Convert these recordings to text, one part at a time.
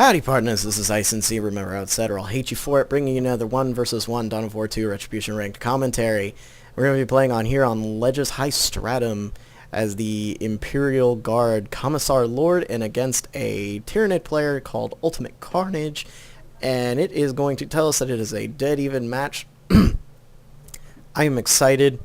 Howdy partners, this is Ice and C. Remember how it said, or I'll hate you for it, bringing you another 1 vs 1 Dawn of War 2 Retribution ranked commentary. We're going to be playing on here on Legis High Stratum as the Imperial Guard Commissar Lord and against a Tyranid player called Ultimate Carnage, and it is going to tell us that it is a dead even match. I am excited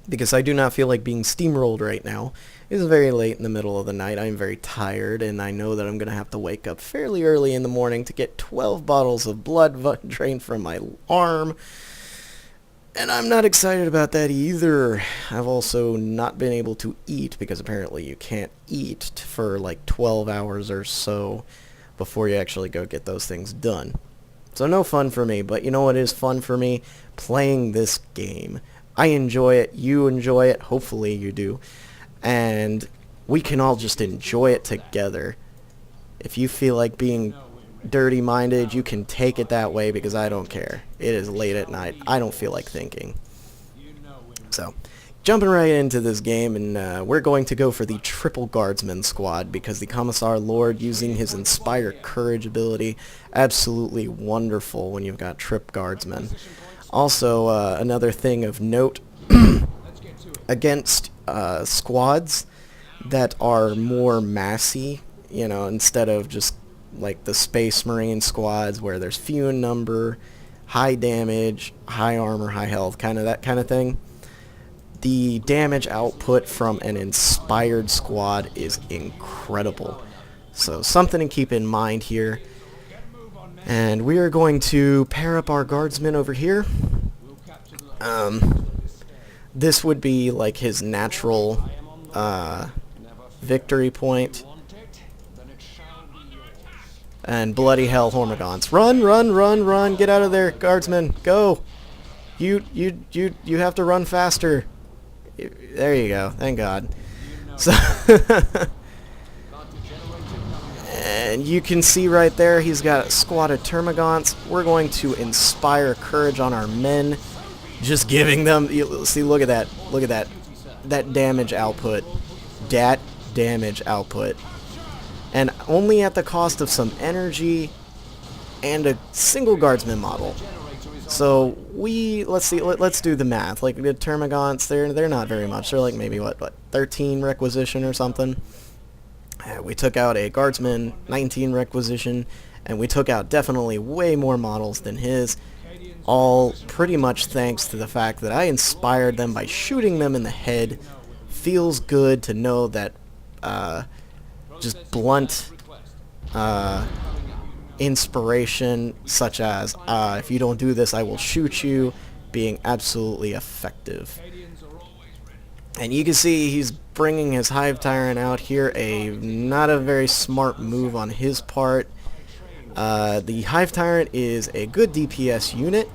because I do not feel like being steamrolled right now. It is very late in the middle of the night. I am very tired, and I know that I'm going to have to wake up fairly early in the morning to get 12 bottles of blood drained from my arm. And I'm not excited about that either. I've also not been able to eat, because apparently you can't eat for like 12 hours or so before you actually go get those things done. So no fun for me, but you know what is fun for me? Playing this game. I enjoy it, you enjoy it, hopefully you do. And we can all just enjoy it together. If you feel like being dirty-minded, you can take it that way because I don't care. It is late at night. I don't feel like thinking. So, jumping right into this game, and we're going to go for the triple guardsman squad because the Commissar Lord, using his Inspire Courage ability, absolutely wonderful when you've got trip guardsmen. Also, another thing of note, against squads that are more massy, you know, instead of just like the Space Marine squads where there's few in number, high damage, high armor, high health, that kind of thing. The damage output from an inspired squad is incredible. So something to keep in mind here. And we are going to pair up our guardsmen over here. This would be like his natural victory point. And bloody hell, Hormagaunts. Run, run, run, run. Get out of there, guardsmen. Go. You have to run faster. There you go. Thank God. So and you can see right there he's got a squad of Termagants. We're going to inspire courage on our men. Just giving them, see, look at that, that damage output, and only at the cost of some energy and a single guardsman model. So let's do the math. Like the Termagants, they're not very much. They're like maybe what 13 requisition or something. We took out a guardsman, 19 requisition, and we took out definitely way more models than his. All pretty much thanks to the fact that I inspired them by shooting them in the head. Feels good to know that just blunt inspiration, such as if you don't do this I will shoot you, being absolutely effective. And you can see he's bringing his Hive Tyrant out here, not a very smart move on his part. The Hive Tyrant is a good DPS unit,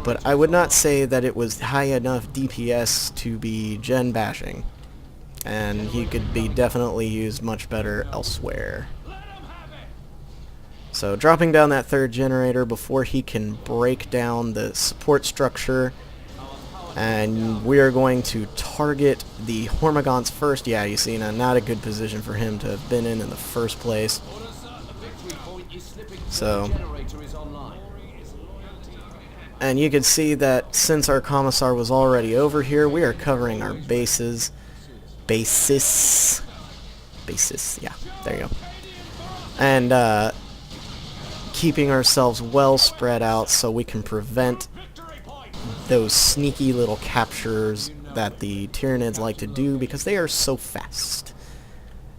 but I would not say that it was high enough DPS to be gen bashing, and he could be definitely used much better elsewhere. So dropping down that third generator before he can break down the support structure, and we are going to target the Hormagaunts first. Yeah, you see, not a good position for him to have been in the first place. So, and you can see that since our Commissar was already over here, we are covering our bases, yeah, there you go, and keeping ourselves well spread out so we can prevent those sneaky little captures that the Tyranids like to do because they are so fast.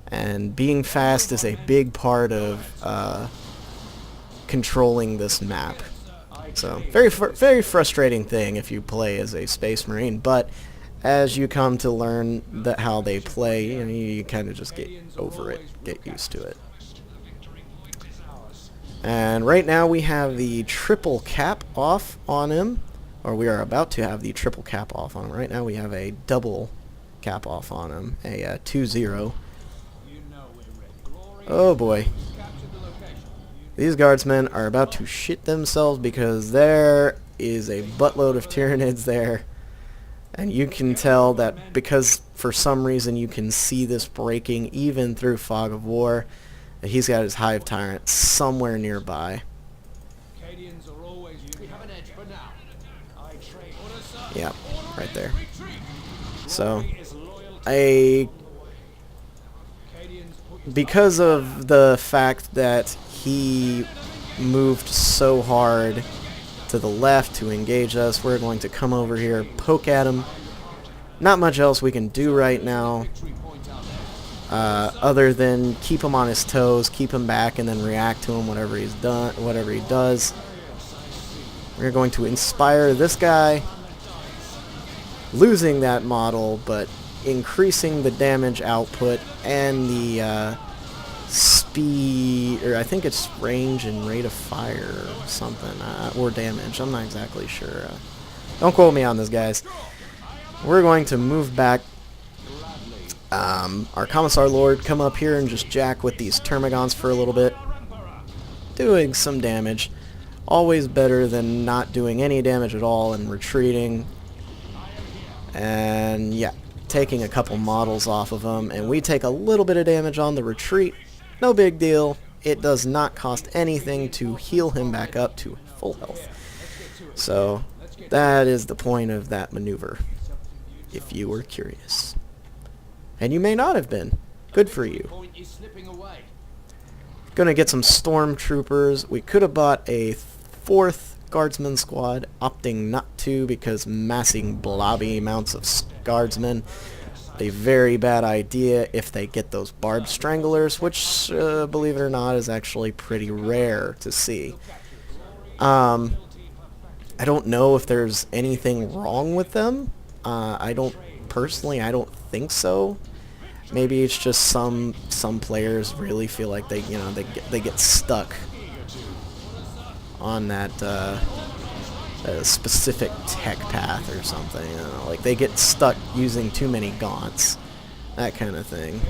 And being fast is a big part of controlling this map. So very frustrating thing if you play as a Space Marine, but as you come to learn how they play, you kind of just get over it, get used to it. And right now we have the triple cap off on him, or we are about to have the triple cap off on him. Right now we have a double cap off on him, a 2-0. Oh boy. These guardsmen are about to shit themselves because there is a buttload of Tyranids there. And you can tell that because for some reason you can see this breaking even through Fog of War. He's got his Hive Tyrant somewhere nearby. Yeah, right there. So, because of the fact that he moved so hard to the left to engage us, we're going to come over here, poke at him. Not much else we can do right now, other than keep him on his toes, keep him back, and then react to him whatever he does. We're going to inspire this guy, losing that model, but increasing the damage output and the speed, or I think it's range and rate of fire or something, or damage. I'm not exactly sure. Don't quote me on this, guys. We're going to move back. Our Commissar Lord come up here and just jack with these Termagants for a little bit, doing some damage. Always better than not doing any damage at all and retreating. And yeah, taking a couple models off of him, and we take a little bit of damage on the retreat. No big deal. It does not cost anything to heal him back up to full health. So that is the point of that maneuver, if you were curious. And you may not have been. Good for you. Gonna get some stormtroopers. We could have bought a 4th guardsman squad, opting not to because massing blobby amounts of guardsmen. A very bad idea if they get those barbed stranglers, which, believe it or not, is actually pretty rare to see. I don't know if there's anything wrong with them. I don't think so. Maybe it's just some players really feel like they get stuck on that specific tech path or something. You know, like they get stuck using too many gaunts, that kind of thing.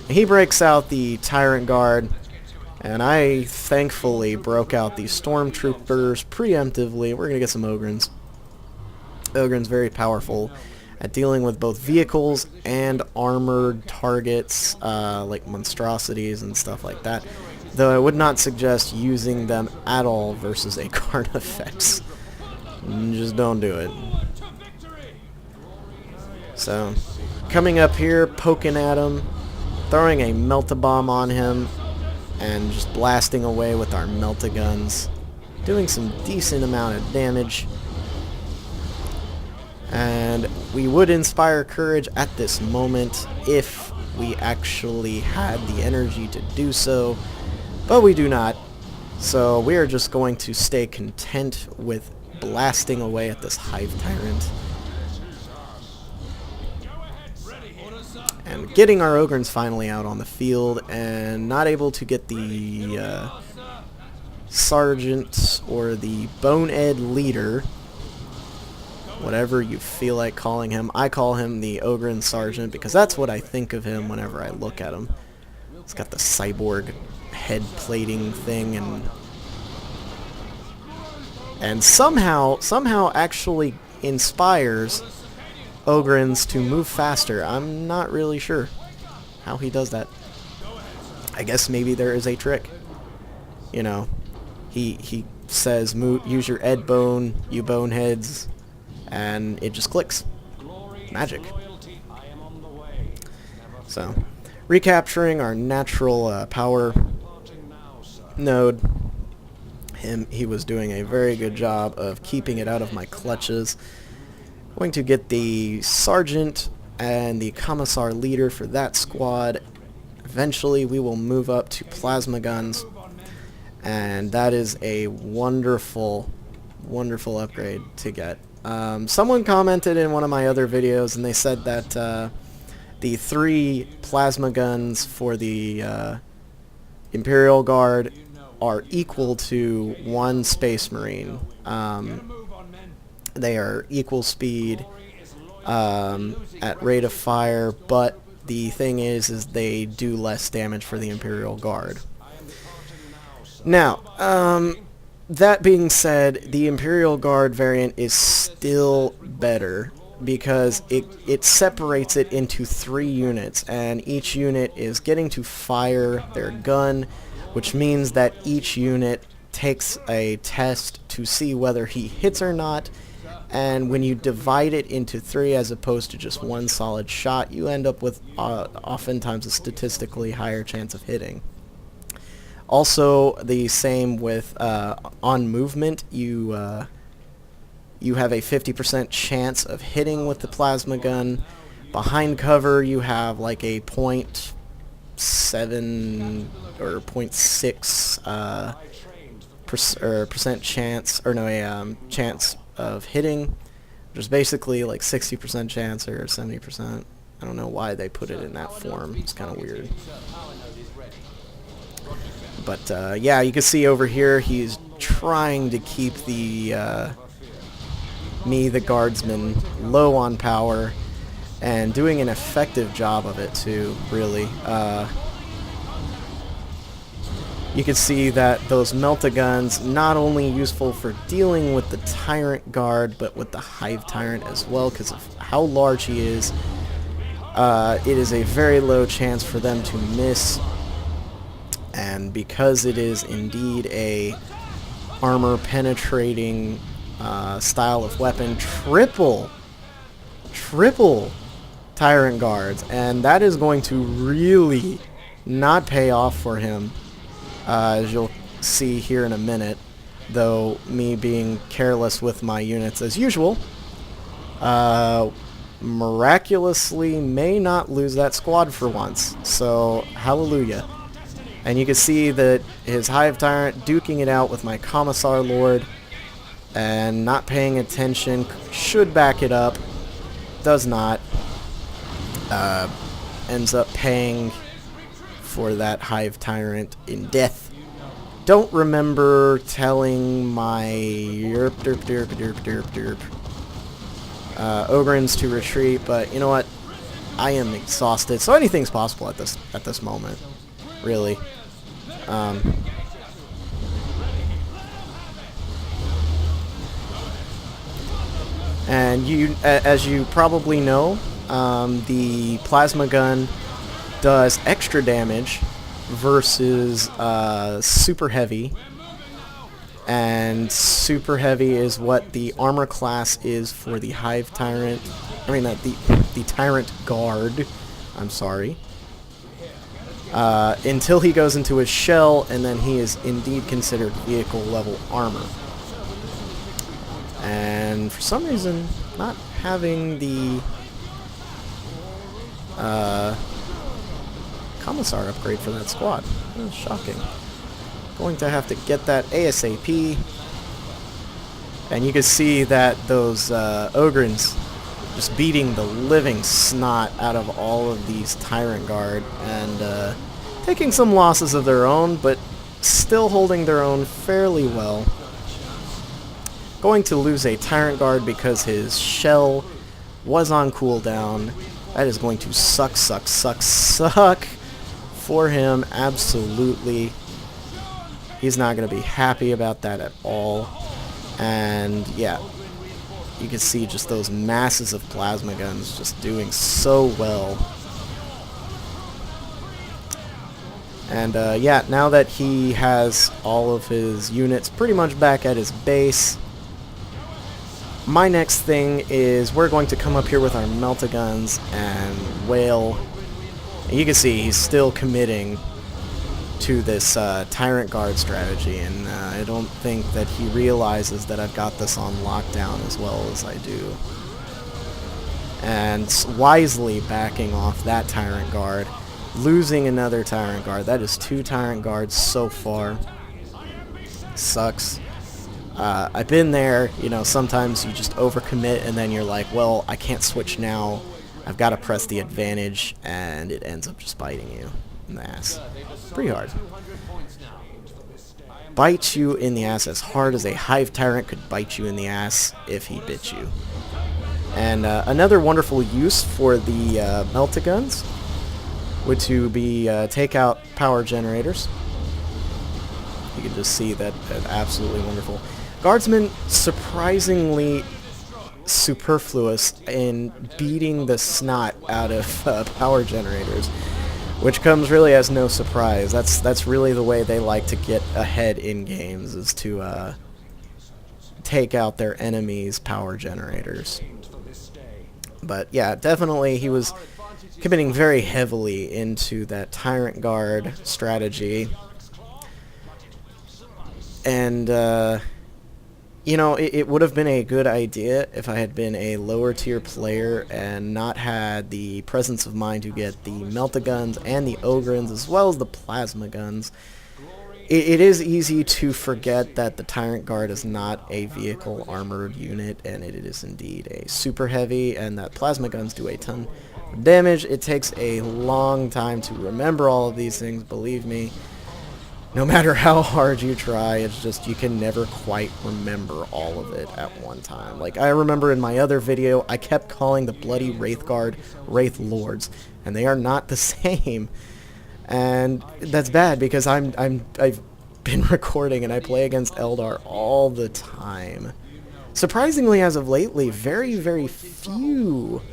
He breaks out the Tyrant Guard, and I thankfully broke out the Stormtroopers preemptively. We're gonna get some Ogrins. Ogrins very powerful at dealing with both vehicles and armored targets, like monstrosities and stuff like that. Though I would not suggest using them at all versus a Carnifex. Just don't do it. So, coming up here, poking at him, throwing a Melt-A-Bomb on him, and just blasting away with our Melt-A-Guns. Doing some decent amount of damage. And we would inspire courage at this moment if we actually had the energy to do so. But we do not, so we are just going to stay content with blasting away at this Hive Tyrant. And getting our Ogrins finally out on the field, and not able to get the Sergeant or the Bonehead Leader, whatever you feel like calling him. I call him the Ogrin Sergeant because that's what I think of him whenever I look at him. He's got the cyborg head plating thing, and somehow actually inspires Ogrins to move faster. I'm not really sure how he does that. I guess maybe there is a trick. You know, he says, use your Ed Bone, you boneheads, and it just clicks. Magic. So, recapturing our natural power node. He was doing a very good job of keeping it out of my clutches. Going to get the Sergeant and the Commissar Leader for that squad. Eventually we will move up to Plasma Guns, and that is a wonderful upgrade to get. Someone commented in one of my other videos, and they said that the 3 Plasma Guns for the Imperial Guard are equal to 1 Space Marine. They are equal speed at rate of fire, but the thing is they do less damage for the Imperial Guard. Now, that being said, the Imperial Guard variant is still better. because it separates it into 3 units, and each unit is getting to fire their gun, which means that each unit takes a test to see whether he hits or not, and when you divide it into 3 as opposed to just one solid shot, you end up with oftentimes a statistically higher chance of hitting. Also, the same with on movement, you have a 50% chance of hitting with the plasma gun. Behind cover, you have like a 0.7 or 0.6 percent chance, or no, a chance of hitting, which is basically like 60% chance or 70%. I don't know why they put it in that form. It's kind of weird. But yeah, you can see over here he's trying to keep the the guardsman low on power, and doing an effective job of it too, really. You can see that those melt-a-guns not only useful for dealing with the Tyrant Guard, but with the Hive Tyrant as well, because of how large he is. It is a very low chance for them to miss, and because it is indeed a armor-penetrating style of weapon, triple Tyrant Guards, and that is going to really not pay off for him. As you'll see here in a minute, though me being careless with my units as usual, miraculously may not lose that squad for once, so hallelujah. And you can see that his Hive Tyrant duking it out with my Commissar Lord, and not paying attention, should back it up, does not, ends up paying for that Hive Tyrant in death. Don't remember telling my Ogrins to retreat, but you know what? I am exhausted, so anything's possible at this moment, really. And as you probably know, the plasma gun does extra damage versus super heavy, and super heavy is what the armor class is for the Hive Tyrant. I mean, the Tyrant Guard. I'm sorry. Until he goes into his shell, and then he is indeed considered vehicle level armor. And for some reason, not having the Commissar upgrade for that squad. That is shocking. Going to have to get that ASAP. And you can see that those Ogrins just beating the living snot out of all of these Tyrant Guard, and taking some losses of their own, but still holding their own fairly well. Going to lose a Tyrant Guard because his shell was on cooldown. That is going to suck for him, absolutely. He's not going to be happy about that at all. And yeah, you can see just those masses of plasma guns just doing so well. And yeah, now that he has all of his units pretty much back at his base, my next thing is we're going to come up here with our melt-a-guns and whale. And you can see he's still committing to this Tyrant Guard strategy, and I don't think that he realizes that I've got this on lockdown as well as I do. And wisely backing off that Tyrant Guard, losing another Tyrant Guard. That is 2 Tyrant Guards so far. Sucks. I've been there, you know, sometimes you just overcommit and then you're like, well, I can't switch now. I've got to press the advantage, and it ends up just biting you in the ass. Pretty hard. Bites you in the ass as hard as a Hive Tyrant could bite you in the ass if he bit you. And another wonderful use for the melt-a-guns would to be take out power generators. You can just see that absolutely wonderful. Guardsmen surprisingly superfluous in beating the snot out of power generators, which comes really as no surprise. That's really the way they like to get ahead in games, is to take out their enemies' power generators. But yeah, definitely he was committing very heavily into that Tyrant Guard strategy. And, you know, it would have been a good idea if I had been a lower tier player and not had the presence of mind to get the Melt-A-Guns and the Ogrins as well as the Plasma Guns. It is easy to forget that the Tyrant Guard is not a vehicle armored unit, and it is indeed a super heavy, and that Plasma Guns do a ton of damage. It takes a long time to remember all of these things, believe me. No matter how hard you try, it's just you can never quite remember all of it at one time. Like, I remember in my other video, I kept calling the bloody Wraith Guard Wraith Lords, and they are not the same. And that's bad because I've been recording and I play against Eldar all the time. Surprisingly, as of lately, very, very few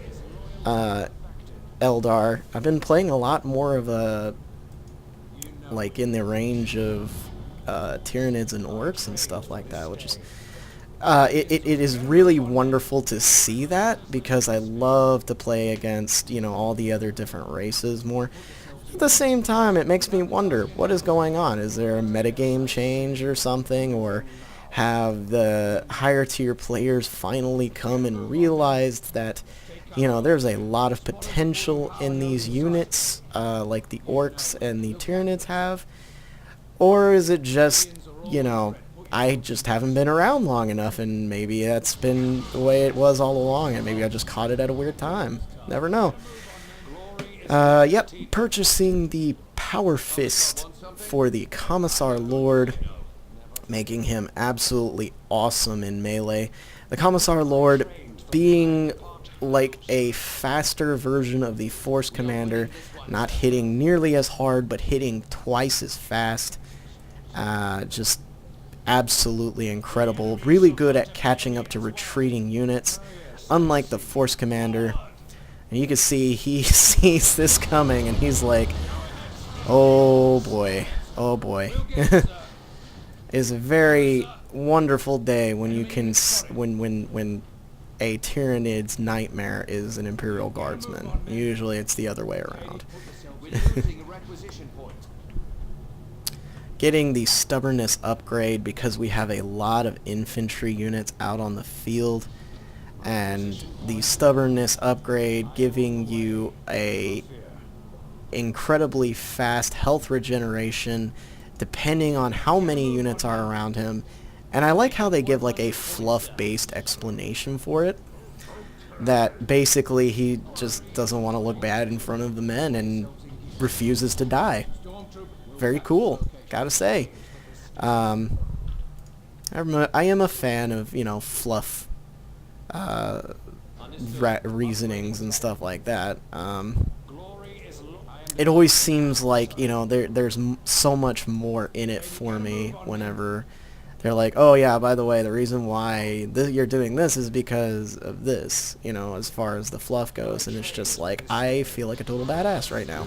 Eldar. I've been playing a lot more of like in the range of Tyranids and Orcs and stuff like that, which is it is really wonderful to see that, because I love to play against, you know, all the other different races more. At the same time, it makes me wonder, what is going on? Is there a metagame change or something, or have the higher tier players finally come and realized that, you know, there's a lot of potential in these units, like the Orcs and the Tyranids have? Or is it just, you know, I just haven't been around long enough, and maybe that's been the way it was all along, and maybe I just caught it at a weird time. Never know. Yep, purchasing the Power Fist for the Commissar Lord, making him absolutely awesome in melee. The Commissar Lord being like a faster version of the Force Commander, not hitting nearly as hard, but hitting twice as fast. Just absolutely incredible. Really good at catching up to retreating units, unlike the Force Commander. And you can see he sees this coming, and he's like, oh boy, oh boy. It's a very wonderful day when you can, when a Tyranid's nightmare is an Imperial Guardsman. Usually it's the other way around. Getting the Stubbornness upgrade because we have a lot of infantry units out on the field, and the Stubbornness upgrade giving you a incredibly fast health regeneration depending on how many units are around him. And I like how they give like a fluff-based explanation for it, that basically he just doesn't want to look bad in front of the men and refuses to die. Very cool, gotta say. I am a fan of, you know, fluff reasonings and stuff like that. It always seems like, you know, there's so much more in it for me whenever they're like, oh yeah, by the way, the reason why you're doing this is because of this, you know, as far as the fluff goes. And it's just like, I feel like a total badass right now.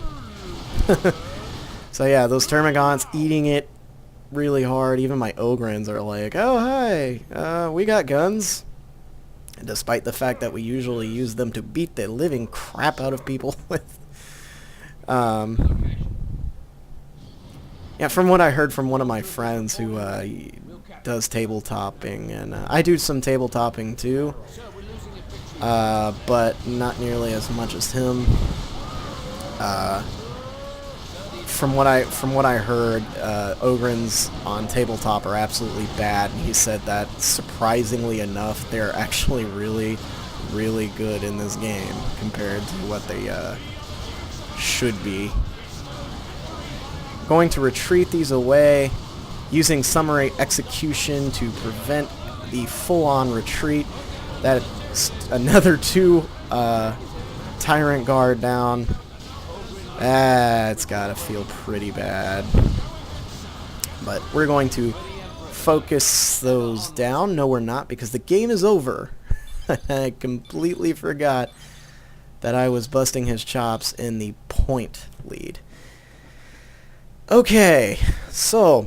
So yeah, those Termagants eating it really hard. Even my Ogrins are like, oh hi, we got guns. And despite the fact that we usually use them to beat the living crap out of people with. Yeah, from what I heard from one of my friends who does tabletopping, and I do some tabletopping too, but not nearly as much as him. From what I heard, Ogrins on tabletop are absolutely bad, and he said that surprisingly enough, they're actually really, really good in this game compared to what they should be. Going to retreat these away, using summary execution to prevent the full-on retreat. That's another 2 Tyrant Guard down. It's gotta feel pretty bad. But we're going to focus those down. No, we're not, because the game is over. I completely forgot that I was busting his chops in the point lead. Okay, so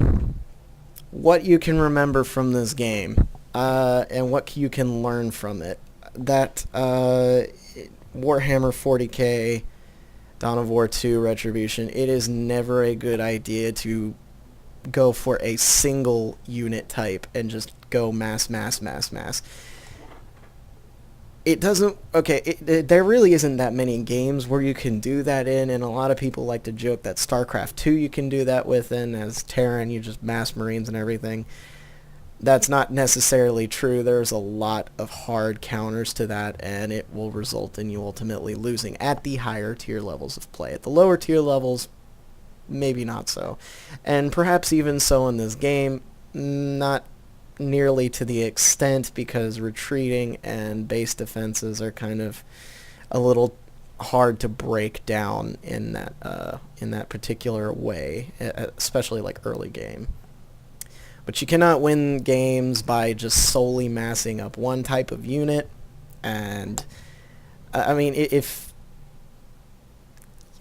what you can remember from this game, and what you can learn from it. That Warhammer 40k, Dawn of War 2 Retribution, it is never a good idea to go for a single unit type and just go mass. It doesn't, okay, there really isn't that many games where you can do that in, and a lot of people like to joke that StarCraft 2 you can do that with, and as Terran you just mass Marines and everything. That's not necessarily true. There's a lot of hard counters to that, and it will result in you ultimately losing at the higher tier levels of play. At the lower tier levels, maybe not so. And perhaps even so in this game, not nearly to the extent, because retreating and base defenses are kind of a little hard to break down in that particular way, especially like early game. But you cannot win games by just solely massing up one type of unit. And I mean, if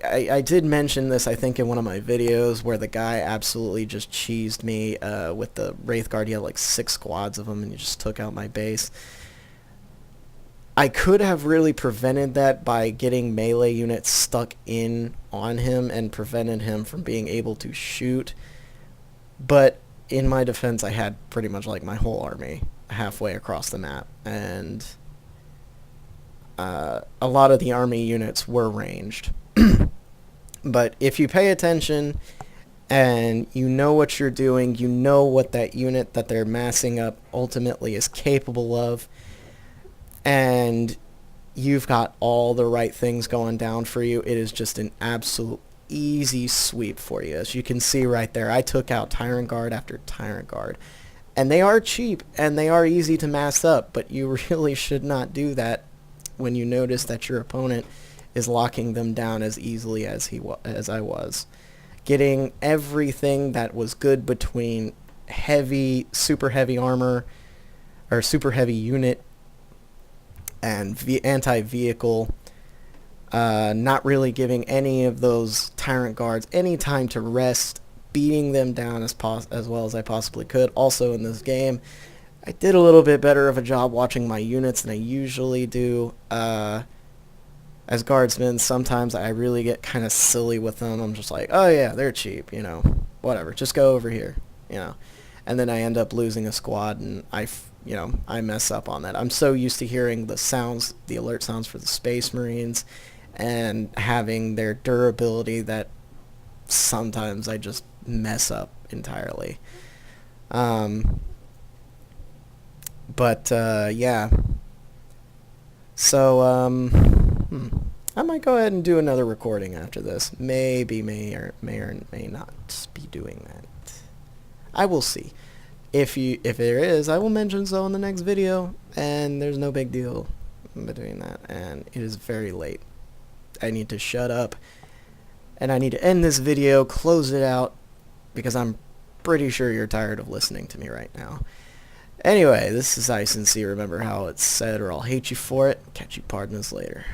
I did mention this, I think, in one of my videos, where the guy absolutely just cheesed me with the Wraith Guard. He had like 6 squads of them, and he just took out my base. I could have really prevented that by getting melee units stuck in on him and prevented him from being able to shoot. But in my defense, I had pretty much like my whole army halfway across the map, and a lot of the army units were ranged. But if you pay attention and you know what you're doing, you know what that unit that they're massing up ultimately is capable of, and you've got all the right things going down for you, it is just an absolute easy sweep for you. As you can see right there, I took out Tyrant Guard after Tyrant Guard. And they are cheap, and they are easy to mass up, but you really should not do that when you notice that your opponent is locking them down as easily as I was. Getting everything that was good between super heavy armor, or super heavy unit, and anti-vehicle, not really giving any of those Tyrant Guards any time to rest, beating them down as well as I possibly could. Also in this game, I did a little bit better of a job watching my units than I usually do. As guardsmen, sometimes I really get kind of silly with them. I'm just like, oh yeah, they're cheap, whatever, just go over here, and then I end up losing a squad, and I mess up on that. I'm so used to hearing the sounds, the alert sounds for the Space Marines, and having their durability, that sometimes I just mess up entirely. Yeah. So, I might go ahead and do another recording after this. Maybe, may or may not be doing that. I will see. If there is, I will mention so in the next video, and there's no big deal between that, and it is very late. I need to shut up, and I need to end this video, close it out, because I'm pretty sure you're tired of listening to me right now. Anyway, this is Ice and C. Remember how it's said, or I'll hate you for it. Catch you partners later.